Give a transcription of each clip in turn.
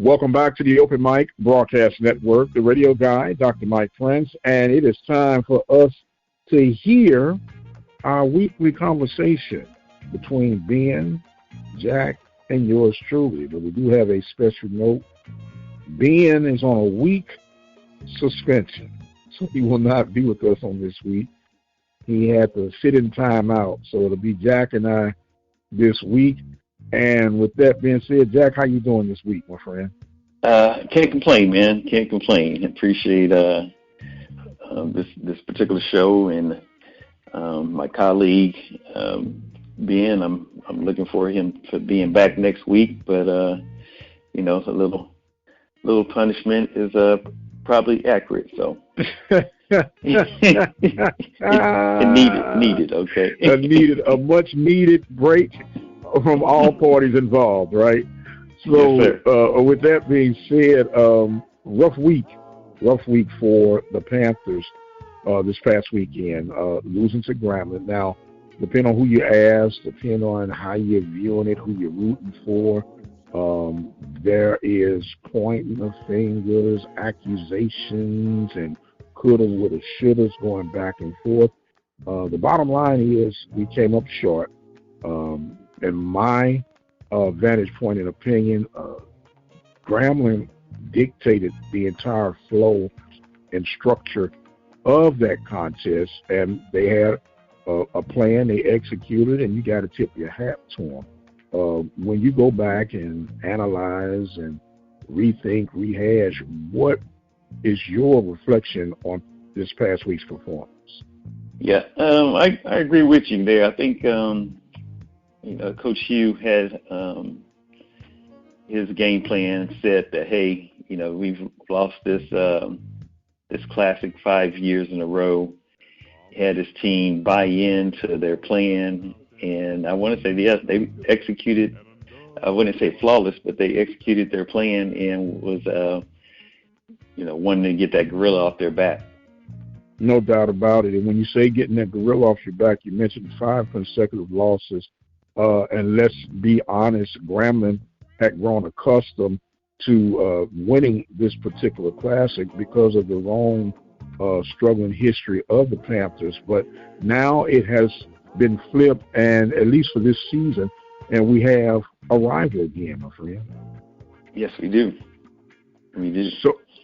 Welcome back to the Open Mic Broadcast Network, the radio guy, Dr. Mike Prince, and it is time for us to hear our weekly conversation between Ben, Jack, and yours truly. But we do have a special note. Ben is on a week suspension, so he will not be with us on this week. He had to sit in timeout, so it'll be Jack and I this week. And with that being said, Jack, how you doing this week, my friend? Can't complain, man. Can't complain. Appreciate this particular show and my colleague Ben. I'm looking for him to being back next week, but a little punishment is probably accurate. So it needed. Okay, a much needed break from all parties involved, right? So, yes, with that being said, rough week for the Panthers this past weekend, losing to Grambling. Now, depending on who you ask, depending on how you're viewing it, who you're rooting for, there is pointing of fingers, accusations, and coulda, woulda, shouldas going back and forth. The bottom line is we came up short. In my vantage point and opinion, Grambling dictated the entire flow and structure of that contest, and they had a plan, they executed, and you got to tip your hat to them. When you go back and analyze and rethink, rehash, what is your reflection on this past week's performance? Yeah, I agree with you there. I think Coach Hugh had his game plan set that, hey, we've lost this classic 5 years in a row. He had his team buy into their plan, and I want to say, yes, they executed, I wouldn't say flawless, but they executed their plan and was, wanting to get that gorilla off their back. No doubt about it. And when you say getting that gorilla off your back, you mentioned 5 consecutive losses. And let's be honest, Grambling had grown accustomed to winning this particular classic because of the long struggling history of the Panthers. But now it has been flipped, and at least for this season, and we have a rival again, my friend. Yes, we do. We do.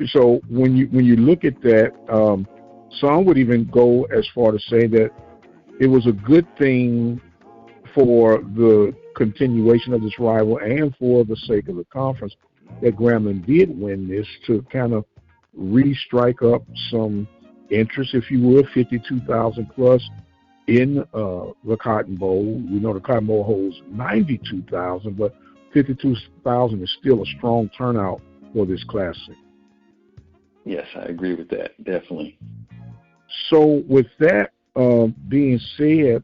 So when you look at that, some would even go as far to say that it was a good thing for the continuation of this rival and for the sake of the conference that Grambling did win this to kind of re-strike up some interest, if you would, 52,000 plus in the Cotton Bowl. We know the Cotton Bowl holds 92,000, but 52,000 is still a strong turnout for this classic. Yes, I agree with that, definitely. So with that being said,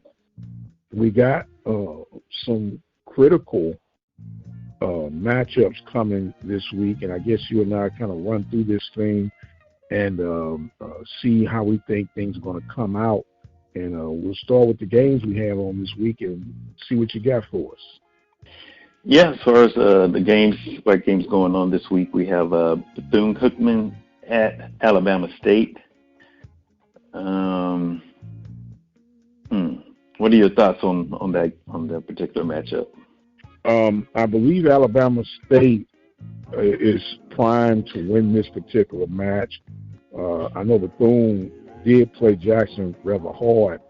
we got some critical matchups coming this week, and I guess you and I kind of run through this thing and see how we think things are going to come out. And we'll start with the games we have on this week and see what you got for us. Yeah, as far as the games, SWAC games going on this week, we have Bethune-Cookman at Alabama State. What are your thoughts on that particular matchup? I believe Alabama State is primed to win this particular match. I know Bethune did play Jackson rather hard,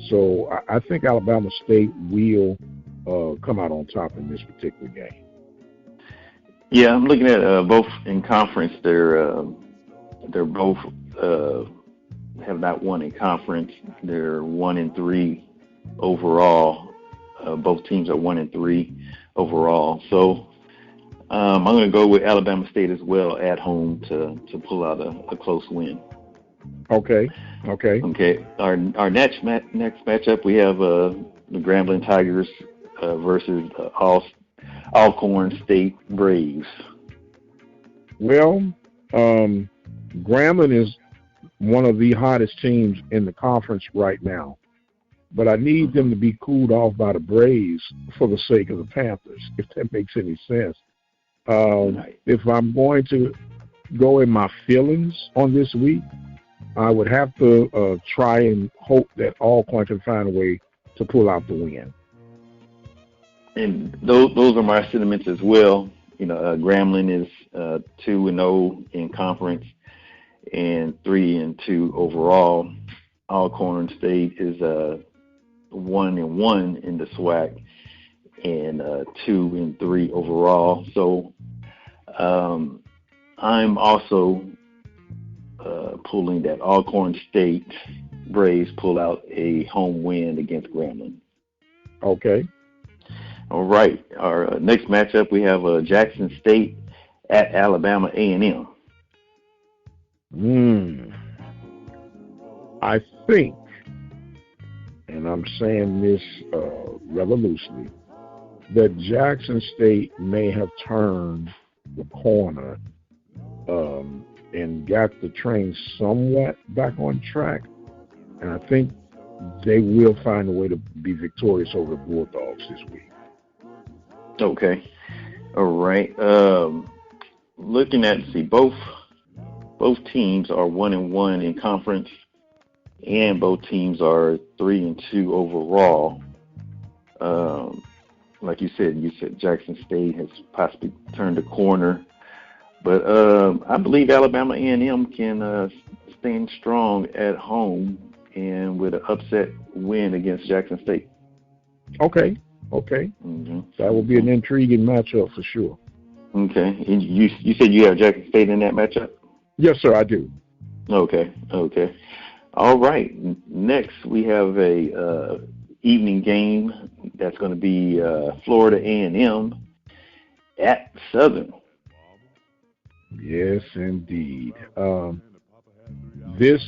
so I think Alabama State will come out on top in this particular game. Yeah, I'm looking at both in conference. They're both have not won in conference. They're 1-3 overall. Both teams are 1-3 overall. So I'm going to go with Alabama State as well at home to pull out a close win. Okay. Our next matchup, we have the Grambling Tigers versus Alcorn State Braves. Well, Grambling is one of the hottest teams in the conference right now, but I need them to be cooled off by the Braves for the sake of the Panthers, if that makes any sense. If I'm going to go in my feelings on this week, I would have to try and hope that Alcorn can find a way to pull out the win. And those are my sentiments as well. Grambling is 2-0 in conference and 3-2 overall. Alcorn State is 1-1 in the SWAC and 2-3 overall. So I'm also pulling that Alcorn State Braves pull out a home win against Grambling. Okay. All right. Our next matchup, we have Jackson State at Alabama A&M. I think, and I'm saying this rather loosely, that Jackson State may have turned the corner and got the train somewhat back on track. And I think they will find a way to be victorious over the Bulldogs this week. Okay. All right. Looking at, both teams are 1-1 in conference, and both teams are 3-2 overall. Like you said Jackson State has possibly turned the corner, but I believe Alabama A&M can stand strong at home and with an upset win against Jackson State. Okay. Mm-hmm. That will be an intriguing matchup for sure. Okay. And you said you have Jackson State in that matchup? Yes, sir, I do. Okay. All right. Next, we have a evening game that's going to be Florida A&M at Southern. Yes, indeed. This,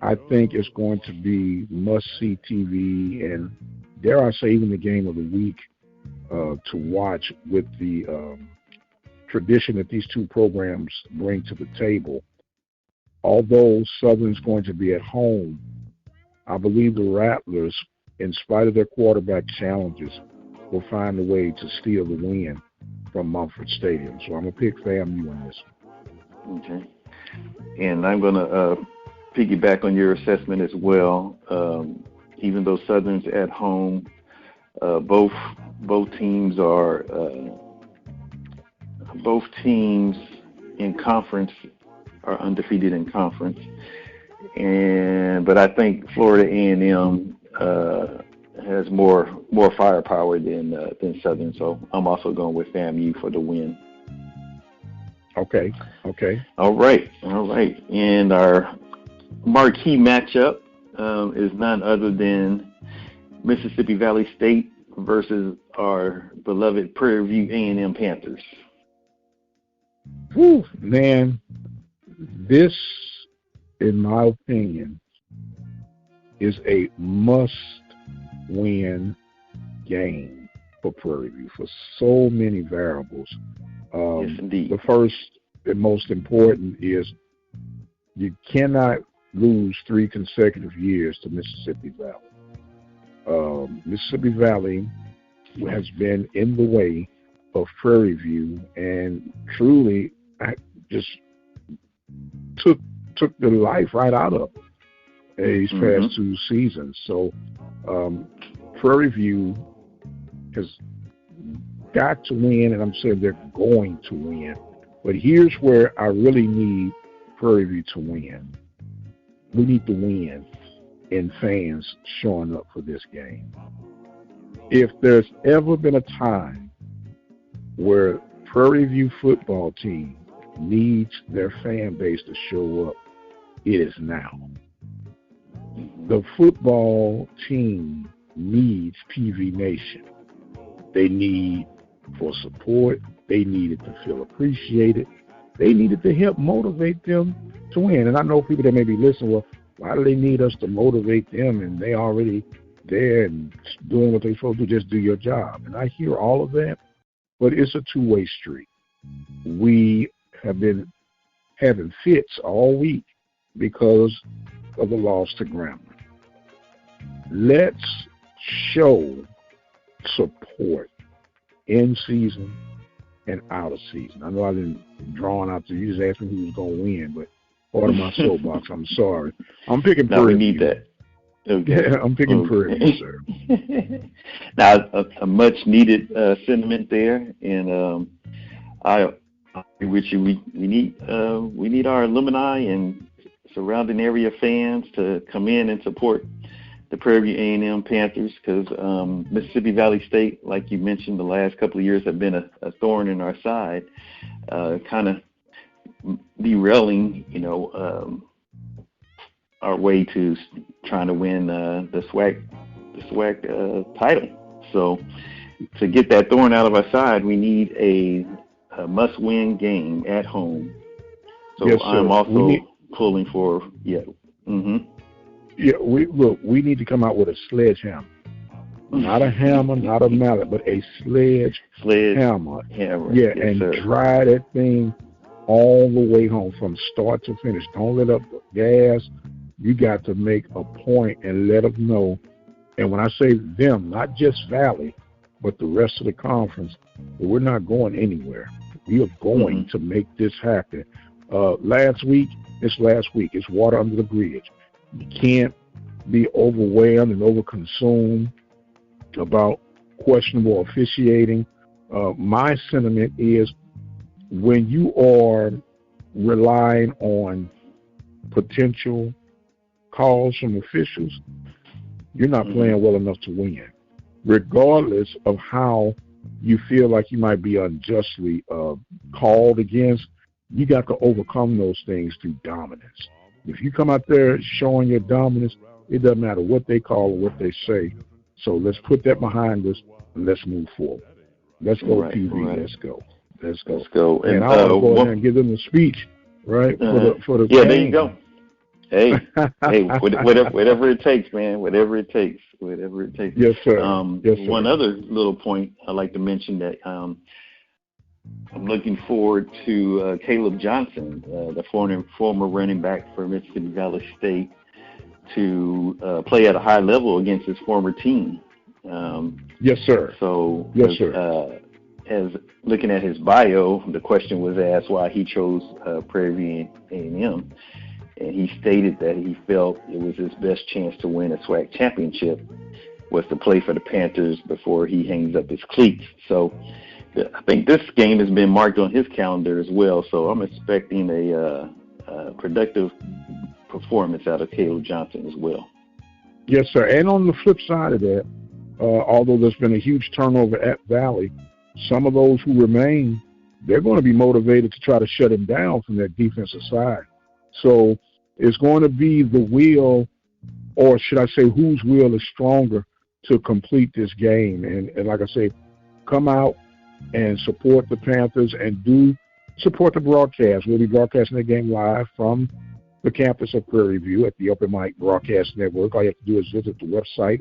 I think, is going to be must-see TV, and dare I say even the game of the week to watch, with the tradition that these two programs bring to the table. Although Southern's going to be at home, I believe the Rattlers, in spite of their quarterback challenges, will find a way to steal the win from Mumford Stadium. So I'm going to pick FAMU on this one. Okay. And I'm going to piggyback on your assessment as well. Even though Southern's at home, both teams in conference are undefeated in conference, but I think Florida A&M has more firepower than Southern, so I'm also going with FAMU for the win. Okay. All right. And our marquee matchup is none other than Mississippi Valley State versus our beloved Prairie View A&M Panthers. Whew, man, this, in my opinion, is a must-win game for Prairie View for so many variables. Yes, indeed. The first and most important is you cannot lose 3 consecutive years to Mississippi Valley. Mississippi Valley has been in the way of Prairie View and truly just took the life right out of these past 2 seasons. So Prairie View has got to win, and I'm saying they're going to win. But here's where I really need Prairie View to win. We need to win in fans showing up for this game. If there's ever been a time where Prairie View football team needs their fan base to show up, it is now. The football team needs PV Nation. They need for support. They needed to feel appreciated. They needed to help motivate them to win. And I know people that may be listening, well, why do they need us to motivate them? And they already there and doing what they're supposed to do. Just do your job. And I hear all of that, but it's a two-way street. We have been having fits all week because of the loss to Grambling. Let's show support in season and out of season. I know I didn't drawn out to you. Just asked me who was going to win, but part of my soapbox. I'm sorry. I'm picking Prairie View. We need that. Okay. Yeah, I'm picking Prairie View, sir. Now, a much needed sentiment there, and I agree with you. We need our alumni and surrounding area fans to come in and support the Prairie View A&M Panthers, because Mississippi Valley State, like you mentioned, the last couple of years have been a thorn in our side, kind of derailing, our way to trying to win the SWAC title. So to get that thorn out of our side, we need a must-win game at home. So yes, I'm also pulling for Yeah, we need to come out with a sledgehammer. Not a hammer, not a mallet, but a sledgehammer. Yeah, yes, and sir. Drive that thing all the way home from start to finish. Don't let up the gas. You got to make a point and let them know. And when I say them, not just Valley, but the rest of the conference, we're not going anywhere. We are going to make this happen. Last week. It's water under the bridge. You can't be overwhelmed and overconsumed about questionable officiating. My sentiment is when you are relying on potential calls from officials, you're not playing well enough to win. Regardless of how you feel like you might be unjustly called against, you got to overcome those things through dominance. If you come out there showing your dominance, it doesn't matter what they call or what they say. So let's put that behind us and let's move forward. Let's go, TV. Right. Let's go. And I'll go ahead and give them a speech, right? For the game. There you go. Hey, whatever it takes, man. Whatever it takes. Yes, sir. One other little point I'd like to mention that I'm looking forward to Caleb Johnson, the former running back for Mississippi Valley State, to play at a high level against his former team. Yes, sir. So, yes, sir. As looking at his bio, the question was asked why he chose Prairie View A&M. And he stated that he felt it was his best chance to win a SWAC championship was to play for the Panthers before he hangs up his cleats. So I think this game has been marked on his calendar as well. So I'm expecting a productive performance out of Caleb Johnson as well. Yes, sir. And on the flip side of that, although there's been a huge turnover at Valley, some of those who remain, they're going to be motivated to try to shut him down from that defensive side. So it's going to be the will, or should I say whose will is stronger to complete this game. And like I say, come out and support the Panthers and do support the broadcast. We'll be broadcasting the game live from the campus of Prairie View at the Open Mic Broadcast Network. All you have to do is visit the website,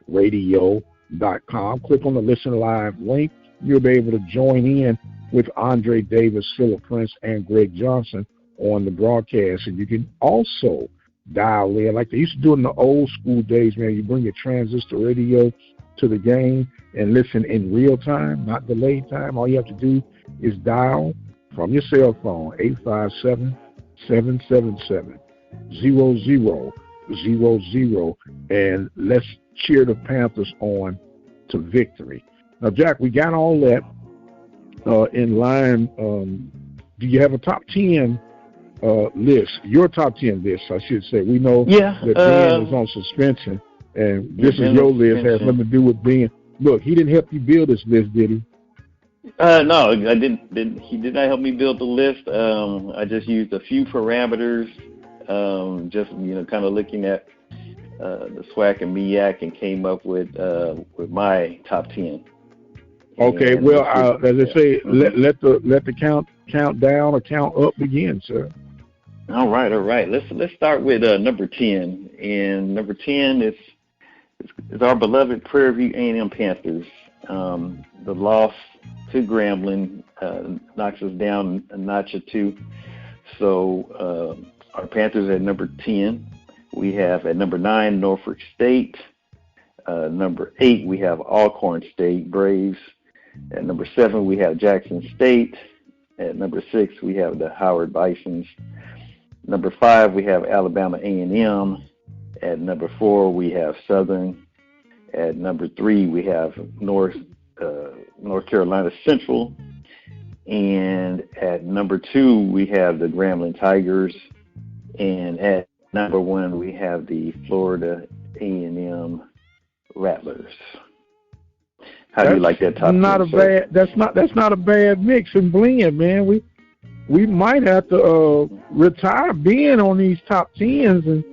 obnradio.com. Click on the Listen Live link. You'll be able to join in with Andre Davis, Philip Prince, and Greg Johnson on the broadcast. And you can also dial in like they used to do in the old school days, man. You bring your transistor radio to the game and listen in real time, not delayed time. All you have to do is dial from your cell phone, 857-777-0000, and let's cheer the Panthers on to victory. Now, Jack, we got all that in line. Do you have a top 10 list? Your top 10 list, I should say. We know that Ben is on suspension, and this is your list. Has nothing to do with Ben. Look, he didn't help you build this list, did he? No, I didn't. He did not help me build the list. I just used a few parameters, just kind of looking at the SWAC and MEAC, and came up with my top 10. Okay, and well, as I say, let the count down or count up begin, sir. All right. Let's start with number 10, and number 10 is our beloved Prairie View A&M Panthers. The loss to Grambling knocks us down a notch or two. So our Panthers at number 10. We have at number 9 Norfolk State. Number 8 we have Alcorn State Braves. At number 7, we have Jackson State. At number 6, we have the Howard Bisons. Number 5, we have Alabama A&M. At number 4, we have Southern. At number 3, we have North Carolina Central. And at number 2, we have the Grambling Tigers. And at number 1, we have the Florida A&M Rattlers. How do you like that top 10? That's not a bad mix and blend, man. We might have to retire being on these top 10s, and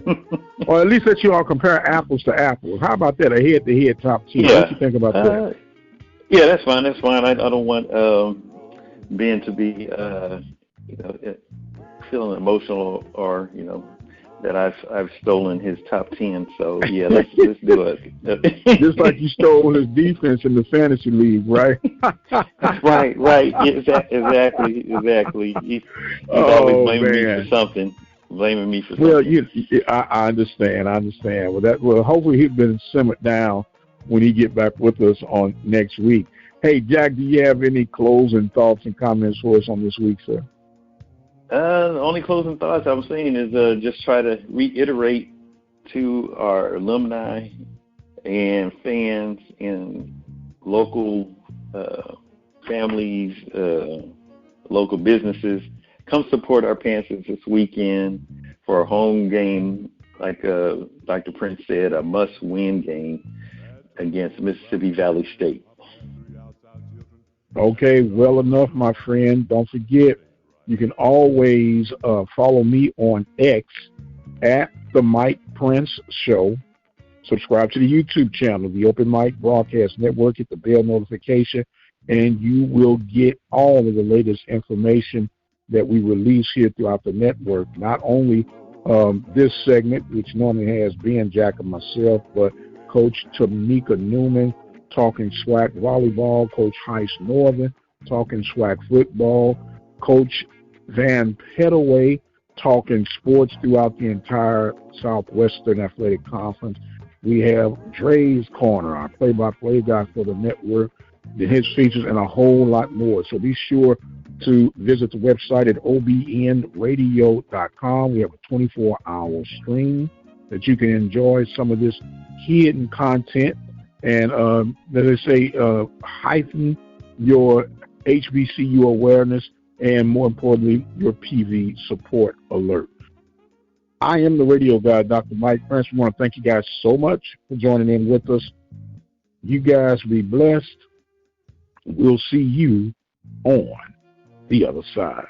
or at least let you all compare apples to apples. How about that? A head-to-head top 10. Yeah. What do you think about that? Yeah, that's fine. That's fine. I don't want Ben to be feeling emotional or that I've stolen his top 10. So yeah, let's do it. Just like you stole his defense in the fantasy league, right? right. Yeah, exactly. He's always blaming me for something. Well, I understand. Well, hopefully he's been simmered down when he get back with us on next week. Hey, Jack, do you have any closing thoughts and comments for us on this week, sir? The only closing thoughts I'm saying is just try to reiterate to our alumni and fans and local families, local businesses, come support our Panthers this weekend for a home game, like Dr. Prince said, a must-win game against Mississippi Valley State. Okay, well enough, my friend. Don't forget, you can always follow me on X at the Mike Prince Show. Subscribe to the YouTube channel, the Open Mic Broadcast Network. Hit the bell notification, and you will get all of the latest information that we release here throughout the network. Not only this segment, which normally has Ben, Jack, and myself, but Coach Tamika Newman talking SWAC volleyball, Coach Heist Northern talking SWAC football, Coach Van Pettaway talking sports throughout the entire Southwestern Athletic Conference. We have Dre's Corner, our play-by-play guy for the network, his features, and a whole lot more. So be sure to visit the website at obnradio.com. We have a 24-hour stream that you can enjoy some of this hidden content and, let's say, heighten your HBCU awareness and, more importantly, your PV support alert. I am the radio guy, Dr. Mike Prince. We want to thank you guys so much for joining in with us. You guys be blessed. We'll see you on the other side.